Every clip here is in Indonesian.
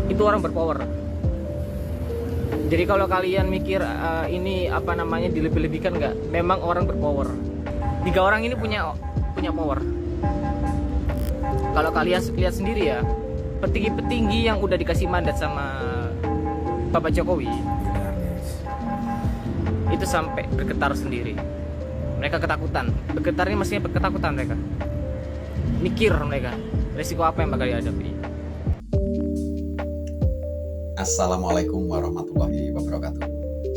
itu orang berpower. Jadi kalau kalian mikir ini apa namanya dilebih-lebihkan, nggak, memang orang berpower. 3 orang ini punya power. Kalau kalian lihat sendiri ya, petinggi-petinggi yang udah dikasih mandat sama Bapak Jokowi itu sampai bergetar sendiri. Mereka ketakutan. Bergetar ini maksudnya ketakutan mereka. Mikir mereka resiko apa yang bakal dihadapi. Assalamualaikum warahmatullahi wabarakatuh.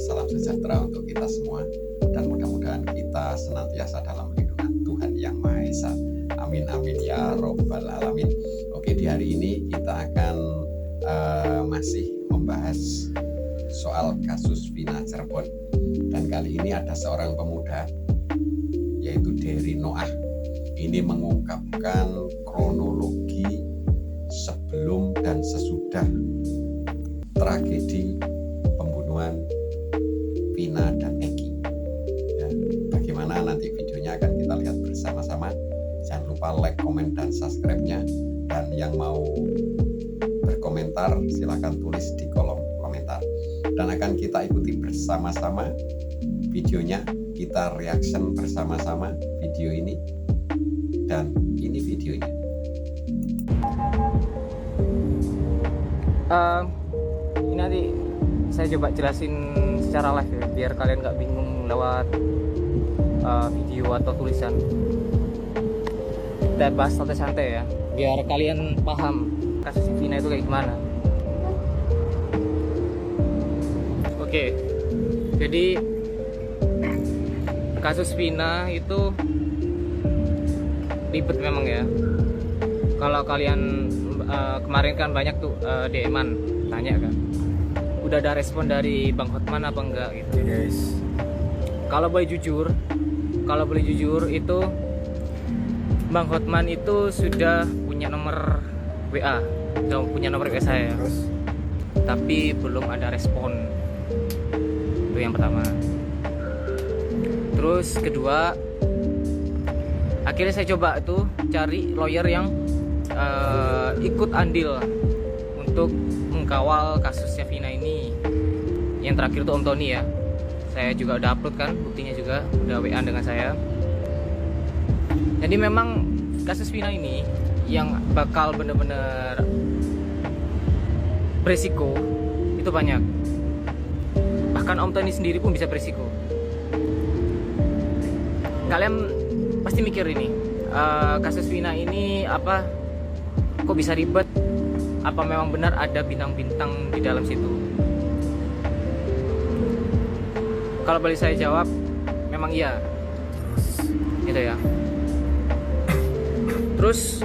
Salam sejahtera untuk kita semua, dan mudah-mudahan kita senantiasa dalam lindungan Tuhan Yang Maha Esa. Amin amin ya robbal alamin. Oke, di hari ini kita akan masih membahas soal kasus Vina Cirebon, dan kali ini ada seorang pemuda yaitu Dery Noah. Ini mengungkapkan kronologi sebelum dan sesudah tragedi pembunuhan Vina dan Eki. Ya, bagaimana nanti videonya akan kita lihat bersama-sama. Jangan lupa like, komen, dan subscribe-nya. Dan yang mau berkomentar silahkan tulis di kolom komentar. Dan akan kita ikuti bersama-sama videonya. Kita reaction bersama-sama video ini. Dan ini videonya. Ini nanti saya coba jelasin secara live ya, biar kalian nggak bingung lewat video atau tulisan. Kita bahas santai-santai ya, biar kalian paham kasus Vina itu kayak gimana. Oke, jadi kasus Vina itu ribet memang ya. Kalau kalian kemarin kan banyak tuh DM-an tanya kan, udah ada respon dari Bang Hotman apa enggak gitu guys. Kalau boleh jujur itu Bang Hotman itu sudah punya nomor WA, saya, tapi belum ada respon. Itu yang pertama. Terus kedua, akhirnya saya coba tuh cari lawyer yang ikut andil untuk mengkawal kasusnya Vina ini. Yang terakhir tuh Om Tony ya, saya juga udah upload kan buktinya, juga udah WA dengan saya. Jadi memang kasus Vina ini yang bakal bener-bener beresiko itu banyak. Bahkan Om Tony sendiri pun bisa beresiko. Kalian pasti mikir ini, kasus Vina ini apa, kok bisa ribet? Apa memang benar ada bintang-bintang di dalam situ? Kalau boleh saya jawab, memang iya. Gitu ya. Terus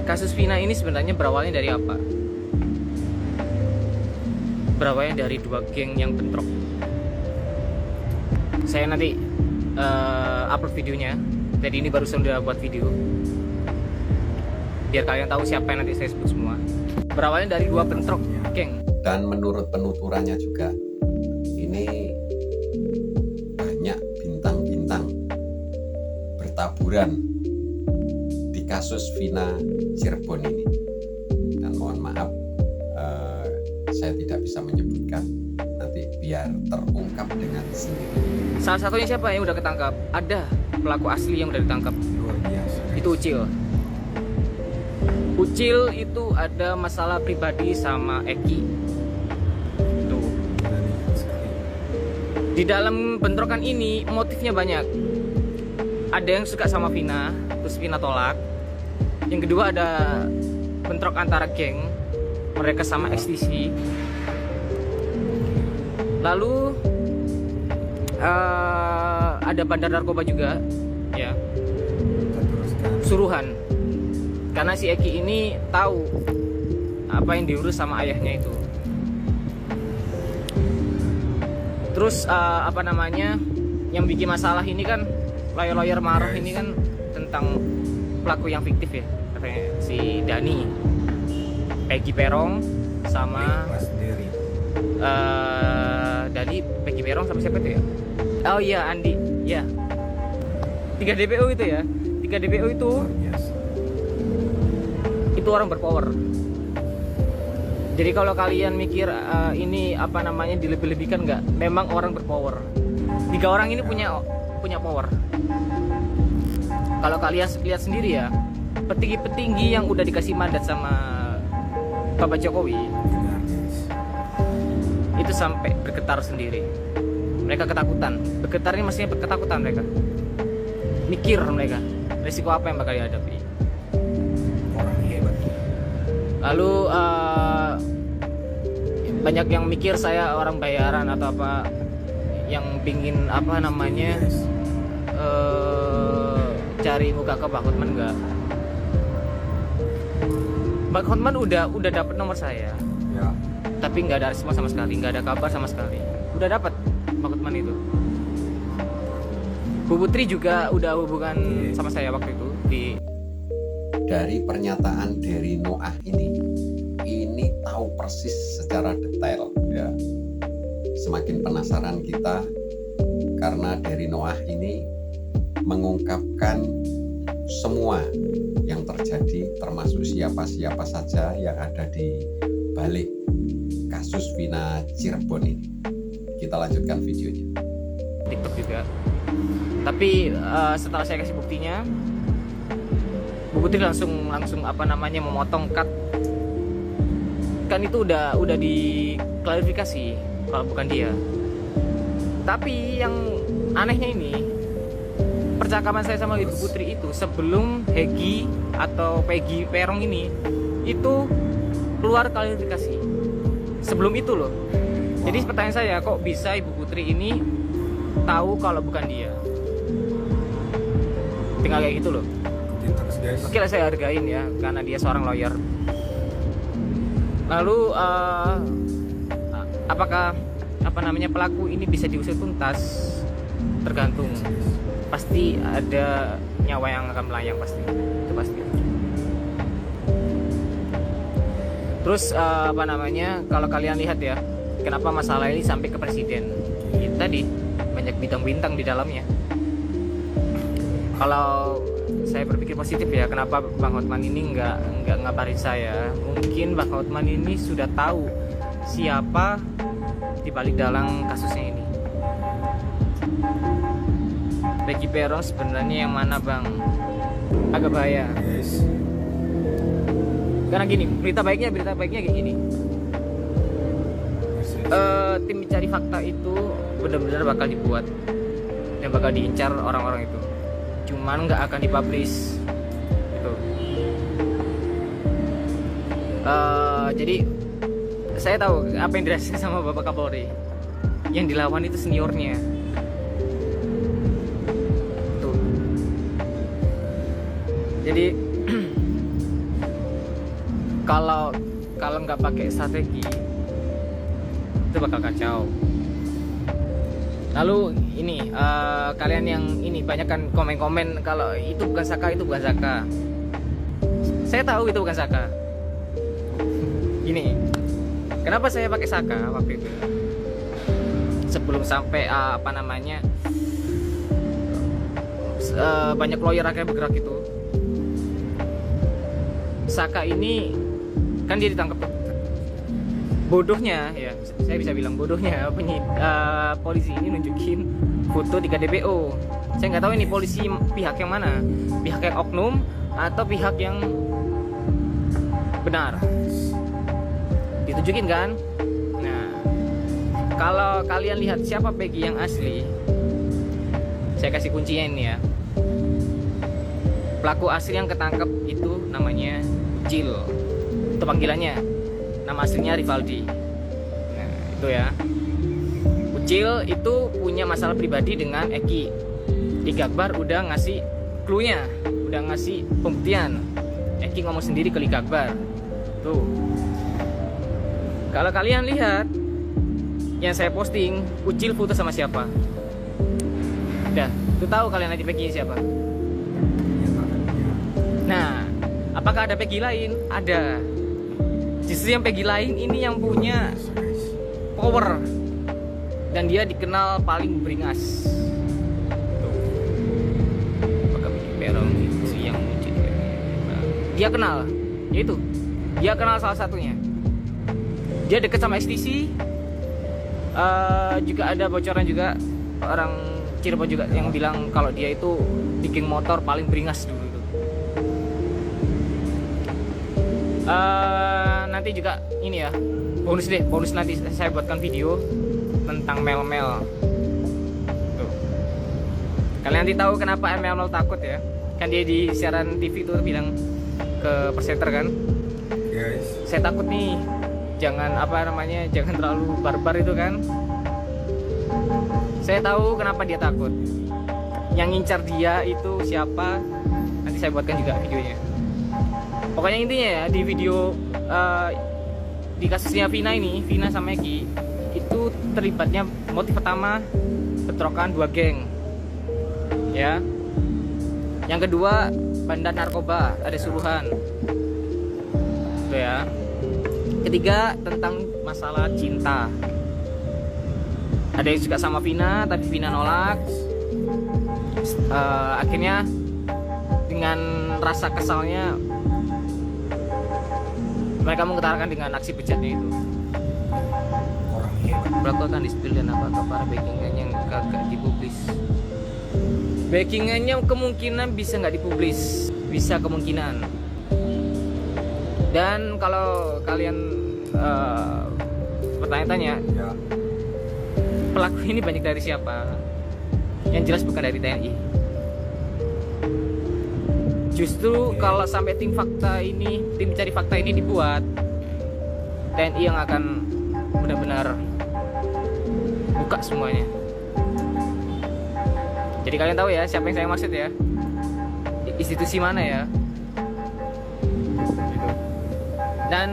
kasus Vina ini sebenarnya berawalnya dari apa? Berawalnya dari 2 geng yang bentrok. Saya nanti upload videonya. Jadi ini baru saya udah buat video, biar kalian tahu siapa yang nanti saya sebut semua. Berawalnya dari 2 bentrok geng. Dan menurut penuturannya juga, ini banyak bintang-bintang bertaburan di kasus Vina Cirebon ini. Dan mohon maaf, saya tidak bisa menyebutkan, nanti biar terungkap dengan sendiri. Salah satunya siapa yang udah ketangkap? Ada pelaku asli yang udah ditangkap. Itu Ucil itu ada masalah pribadi sama Eki. Tuh. Di dalam bentrokan ini motifnya banyak. Ada yang suka sama Vina, terus Vina tolak. Yang kedua ada bentrok antara geng, mereka sama ekstisi. Lalu ada bandar narkoba juga, ya. Suruhan. Karena si Eki ini tahu apa yang diurus sama ayahnya itu. Terus apa namanya, yang bikin masalah ini kan lawyer marah ini kan tentang pelaku yang fiktif ya, katanya si Dani, Peggy Perong sama Dani, Peggy Perong sama siapa itu ya? Oh iya, Andi, ya. 3 DPO itu ya, 3 DPO itu orang berpower. Jadi kalau kalian mikir ini apa namanya dilebih-lebihkan, nggak, memang orang berpower. 3 orang ini punya power. Kalau kalian lihat sendiri ya, petinggi-petinggi yang udah dikasih mandat sama Bapak Jokowi itu sampai bergetar sendiri. Mereka ketakutan. Bergetar ini maksudnya ketakutan mereka. Mikir mereka, risiko apa yang bakal dihadapi. Orang hebat. Lalu banyak yang mikir saya orang bayaran atau apa, yang pingin apa namanya cari muka ke Bang Hotman. Enggak. Bang Hotman udah dapat nomor saya. Ya. Tapi nggak ada respon sama sekali, nggak ada kabar sama sekali. Udah dapat Bang Hotman itu. Bu Putri juga udah hubungan sama saya waktu itu di. Dari pernyataan dari Noah ini tahu persis secara detail ya. Semakin penasaran kita karena dari Noah ini mengungkapkan semua yang terjadi, termasuk siapa-siapa saja yang ada di balik kasus Vina Cirebon ini. Kita lanjutkan videonya. TikTok juga. Tapi setelah saya kasih buktinya, Bu Putri langsung apa namanya memotong cut. Kan itu udah diklarifikasi kalau bukan dia. Tapi yang anehnya ini, percakapan saya sama Ibu Putri itu sebelum Hegi atau Peggy Perong ini itu keluar klarifikasi. Sebelum itu loh. Jadi pertanyaan saya, kok bisa Ibu Putri ini tahu kalau bukan dia? Tinggal kayak gitu loh. Oke lah, saya hargain ya karena dia seorang lawyer. Lalu apakah apa namanya pelaku ini bisa diusut tuntas? Tergantung. Pasti ada nyawa yang akan melayang, pasti. Itu pasti. Terus apa namanya, kalau kalian lihat ya, kenapa masalah ini sampai ke presiden? Ini tadi banyak bintang-bintang di dalamnya. Kalau saya berpikir positif ya, kenapa Bang Hotman ini nggak ngabarin saya? Mungkin Bang Hotman ini sudah tahu siapa di balik dalang kasusnya ini. Peggy Perong sebenarnya yang mana, Bang? Agak bahaya. Yes. Karena gini, berita baiknya kayak gini. Tim mencari fakta itu benar-benar bakal dibuat dan bakal diincar orang-orang itu. Cuman nggak akan dipublish gitu. Jadi saya tahu apa yang dirasakan sama Bapak Kapolri. Yang dilawan itu seniornya. Tuh. Jadi kalau nggak pakai strategi itu bakal kacau. Lalu ini kalian yang ini banyak kan komen-komen kalau itu bukan Saka, itu bukan Saka. Saya tahu itu bukan Saka. Gini, kenapa saya pakai Saka waktu itu? Sebelum sampai apa namanya banyak lawyer akhirnya bergerak itu. Saka ini kan dia ditangkap. Bodohnya ya, saya bisa bilang bodohnya polisi ini nunjukin foto 3 DPO. Saya nggak tahu ini polisi pihak yang mana, pihak yang oknum atau pihak yang benar. Ditunjukin kan. Nah, kalau kalian lihat siapa Peggy yang asli, saya kasih kuncinya ini ya. Pelaku asli yang ketangkep itu namanya Jill. Itu panggilannya. Nama aslinya Rivaldi. Nah, itu ya. Ucil itu punya masalah pribadi dengan Eki. Eki Akbar udah ngasih clue-nya, udah ngasih pembuktian. Eki ngomong sendiri ke Eki Akbar. Tuh. Kalau kalian lihat yang saya posting, Ucil foto sama siapa? Udah, tuh tahu kalian nanti Peggy siapa? Nah, apakah ada Peggy lain? Ada. Justru yang Peggy lain ini yang punya power dan dia dikenal paling beringas. Apakah Peggy Perong itu yang dia kenal? Yaitu dia kenal salah satunya. dia dekat sama STC. Juga ada bocoran juga orang Cirebon juga yang bilang kalau dia itu bikin motor paling beringas dulu itu. Nanti juga ini ya, bonus nanti saya buatkan video tentang mel-mel. Tuh. Kalian nanti tahu kenapa mel-mel takut ya? Kan dia di siaran TV tuh bilang ke presenter kan, Guys, saya takut nih, jangan jangan terlalu barbar itu kan. Saya tahu kenapa dia takut. Yang ngincar dia itu siapa? Nanti saya buatkan juga videonya. Pokoknya intinya ya, di video di kasusnya Vina sama Eki itu terlibatnya motif pertama bentrokan 2 geng. Ya. Yang kedua, bandar narkoba, ada suruhan. Itu ya. Ketiga, tentang masalah cinta. Ada yang suka sama Vina, tapi Vina nolak. Akhirnya dengan rasa kesalnya mereka mengutarakan dengan aksi bejatnya itu. orang hebat. Pelaku akan di-spill dan apakah para backingannya yang kagak dipublis? Backingannya kemungkinan bisa nggak dipublis, bisa kemungkinan. Dan kalau kalian bertanya-tanya, Ya, pelaku ini banyak dari siapa? Yang jelas bukan dari TNI. Justru kalau sampai tim mencari fakta ini dibuat, TNI yang akan benar-benar buka semuanya. Jadi kalian tahu ya siapa yang saya maksud ya? Institusi mana ya? Gitu. Dan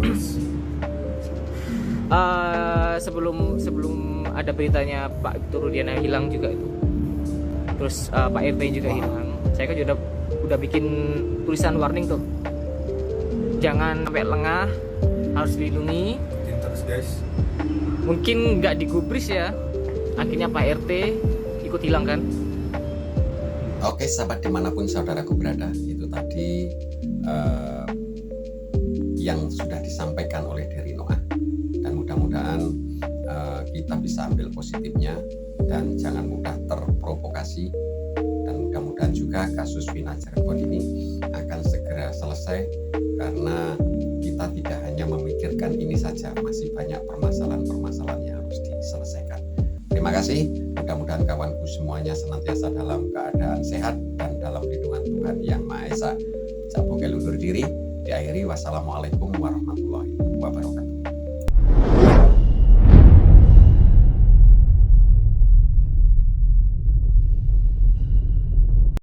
terus sebelum ada beritanya Pak Turudiana hilang juga itu, terus Pak RT juga hilang, saya kan udah bikin tulisan warning tuh, jangan sampai lengah, harus dilindungi. ikutin terus guys. Mungkin nggak digubris ya, akhirnya Pak RT ikut hilang kan. Oke sahabat dimanapun saudaraku berada, itu tadi yang sudah disampaikan oleh Derry Noah, dan mudah-mudahan kita bisa ambil positifnya dan jangan mudah terprovokasi, dan mudah-mudahan juga kasus Vina Cirebon ini akan segera selesai, karena kita tidak hanya memikirkan ini saja, masih banyak permasalahan-permasalahan yang harus diselesaikan. Terima kasih, mudah-mudahan kawanku semuanya senantiasa dalam keadaan sehat dan dalam lindungan Tuhan Yang Maha Esa. Saya undur diri, diakhiri wassalamualaikum warahmatullahi wabarakatuh.